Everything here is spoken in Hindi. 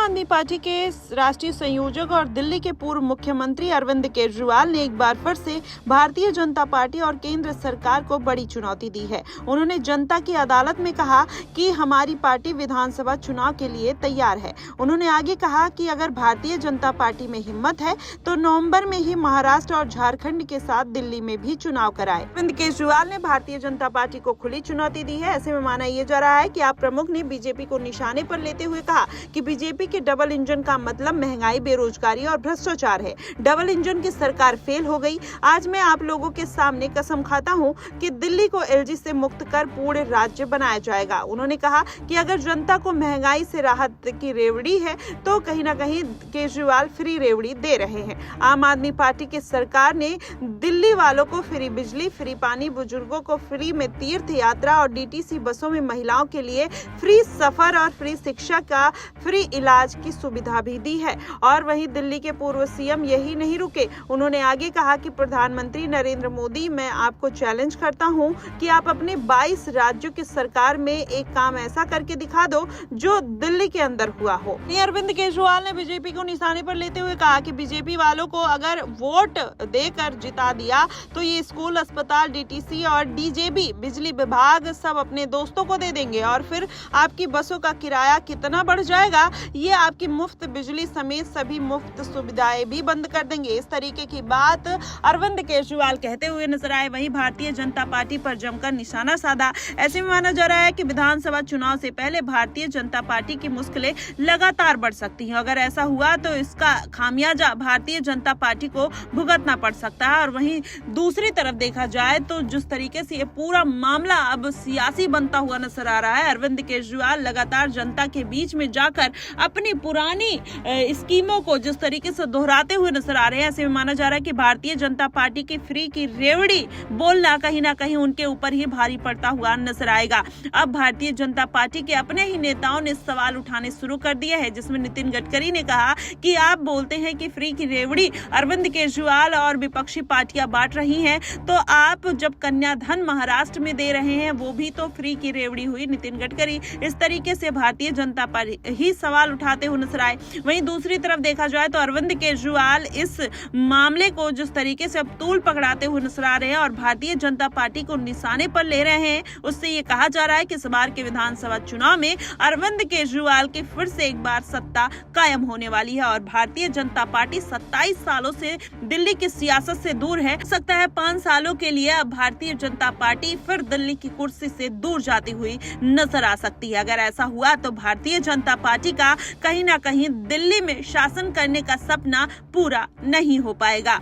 आदमी पार्टी के राष्ट्रीय संयोजक और दिल्ली के पूर्व मुख्यमंत्री अरविंद केजरीवाल ने एक बार फिर से भारतीय जनता पार्टी और केंद्र सरकार को बड़ी चुनौती दी है। उन्होंने जनता की अदालत में कहा कि हमारी पार्टी विधानसभा चुनाव के लिए तैयार है। उन्होंने आगे कहा कि अगर भारतीय जनता पार्टी में हिम्मत है तो नवंबर में ही महाराष्ट्र और झारखंड के साथ दिल्ली में भी चुनाव कराए। अरविंद केजरीवाल ने भारतीय जनता पार्टी को खुली चुनौती दी है। ऐसे में माना यह जा रहा है कि आप प्रमुख ने बीजेपी को निशाने पर लेते हुए कहा कि बीजेपी के डबल इंजन का मतलब महंगाई, बेरोजगारी और भ्रष्टाचार है। डबल इंजन की सरकार फेल हो गई। आज मैं आप लोगों के सामने कसम खाता हूं कि दिल्ली को एलजी से मुक्त कर पूरे राज्य बनाया जाएगा। उन्होंने कहा कि अगर जनता को महंगाई से राहत की रेवड़ी है तो कहीं ना कहीं केजरीवाल फ्री रेवड़ी दे रहे हैं। आम आदमी पार्टी की सरकार ने दिल्ली वालों को फ्री बिजली, फ्री पानी, बुजुर्गों को फ्री में तीर्थ यात्रा और डीटीसी बसों में महिलाओं के लिए फ्री सफर और फ्री शिक्षा का फ्री इलाज की सुविधा भी दी है। और वहीं दिल्ली के पूर्व सीएम यही नहीं रुके। उन्होंने आगे कहा कि प्रधानमंत्री नरेंद्र मोदी, मैं आपको चैलेंज करता हूं कि आप अपने 22 राज्यों की सरकार में एक काम ऐसा करके दिखा दो जो दिल्ली के अंदर हुआ हो। अरविंद केजरीवाल ने बीजेपी को निशाने पर लेते हुए कहा कि बीजेपी वालों को अगर वोट देकर जिता दिया तो ये स्कूल, अस्पताल, डीटीसी और डीजेबी, बिजली विभाग सब अपने दोस्तों को दे देंगे और फिर आपकी बसों का किराया कितना बढ़ जाएगा। ये आपकी मुफ्त बिजली समेत सभी मुफ्त सुविधाएं भी बंद कर देंगे। इस तरीके की बात अरविंद केजरीवाल कहते हुए नजर आए। वहीं भारतीय जनता पार्टी पर जमकर निशाना साधा। ऐसे में माना जा रहा है कि विधानसभा चुनाव से पहले भारतीय जनता पार्टी की मुश्किलें लगातार बढ़ सकती हैं। अगर ऐसा हुआ तो इसका खामियाजा भारतीय जनता पार्टी को भुगतना पड़ सकता है। और वहीं दूसरी तरफ देखा जाए तो जिस तरीके से ये पूरा मामला अब सियासी बनता हुआ नजर आ रहा है, अरविंद केजरीवाल लगातार जनता के बीच में जाकर अपनी पुरानी स्कीमों को जिस तरीके से दोहराते हुए नजर आ रहे हैं, ऐसे में माना जा रहा है कि भारतीय जनता पार्टी की फ्री की रेवड़ी बोलना कहीं ना कहीं उनके ऊपर ही भारी पड़ता हुआ नजर आएगा। अब भारतीय जनता पार्टी के अपने ही नेताओं ने सवाल उठाने शुरू कर दिए हैं, जिसमें नितिन गडकरी ने कहा कि आप बोलते हैं कि फ्री की रेवड़ी अरविंद केजरीवाल और विपक्षी पार्टियां बांट रही हैं, तो आप जब कन्याधन महाराष्ट्र में दे रहे हैं वो भी तो फ्री की रेवड़ी हुई। नितिन गडकरी इस तरीके से भारतीय जनता पार्टी ही सवाल उठाते हुए नजर आए। वहीं दूसरी तरफ देखा जाए तो अरविंद केजरीवाल इस मामले को जिस तरीके से अब तूल पकड़ाते हुए नजर आ रहे हैं और भारतीय जनता पार्टी को निशाने पर ले रहे हैं, उससे ये कहा जा रहा है कि इस बार के विधानसभा चुनाव में अरविंद केजरीवाल की फिर से एक बार सत्ता कायम होने वाली है। और भारतीय जनता पार्टी 27 सालों से दिल्ली की सियासत से दूर है। हो सकता है 5 सालों के लिए अब भारतीय जनता पार्टी फिर दिल्ली की कुर्सी से दूर जाती हुई नजर आ सकती है। अगर ऐसा हुआ तो भारतीय जनता पार्टी का कहीं ना कहीं दिल्ली में शासन करने का सपना पूरा नहीं हो पाएगा।